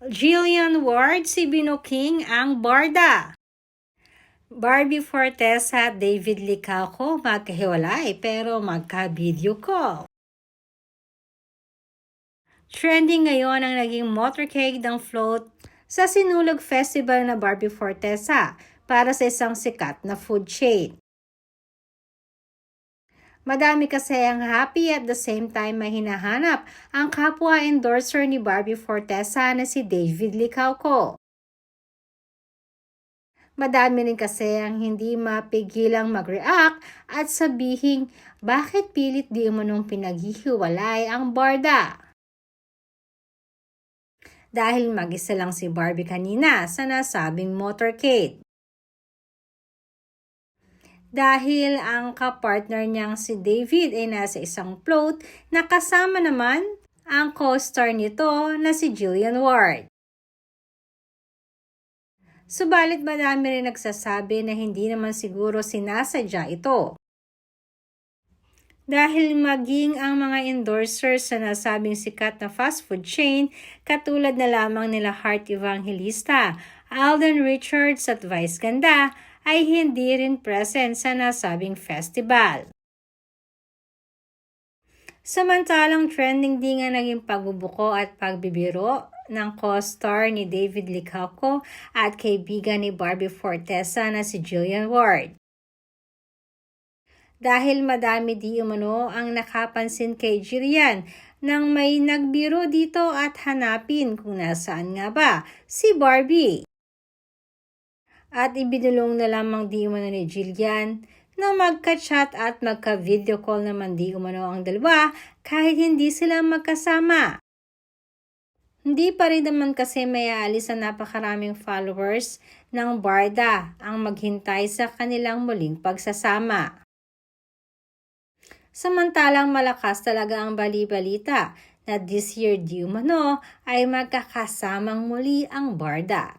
Jillian Ward, si Binuking ang barda. Barbie Fortesa at David Licauco magkahiwalay pero magka-video call. Trending ngayon ang naging motorcade ng float sa Sinulog Festival na Barbie Fortesa para sa isang sikat na food chain. Madami kasi ang happy at the same time may hinahanap ang kapwa endorser ni Barbie Fortesa na si David Licauco. Madami rin kasi ang hindi mapigilang mag-react at sabihing bakit pilit di umanong pinaghihiwalay ang barda. Dahil mag-isa lang si Barbie kanina sa nasabing motorcade. Dahil ang kapartner niyang si David ay nasa isang float na kasama naman ang co-star nito na si Jillian Ward. Subalit madami rin nagsasabi na hindi naman siguro sinasadya ito. Dahil maging ang mga endorsers sa nasabing sikat na fast food chain katulad na lamang nila Heart Evangelista, Alden Richards at Vice Ganda ay hindi rin present sa nasabing festival. Samantalang trending din nga naging pagbubuko at pagbibiro ng co-star ni David Licauco at kaibigan ni Barbie Fortesa na si Jillian Ward. Dahil madami di umano ang nakapansin kay Jillian nang may nagbiro dito at hanapin kung nasaan nga ba si Barbie. At ibinulong na lamang di umano ni Jillian na magka-chat at magka-video call naman di umano ang dalawa kahit hindi sila magkasama. Hindi pa rin naman kasi may aalis sa napakaraming followers ng barda ang maghintay sa kanilang muling pagsasama. Samantalang malakas talaga ang bali-balita na this year di umano ay magkakasamang muli ang barda.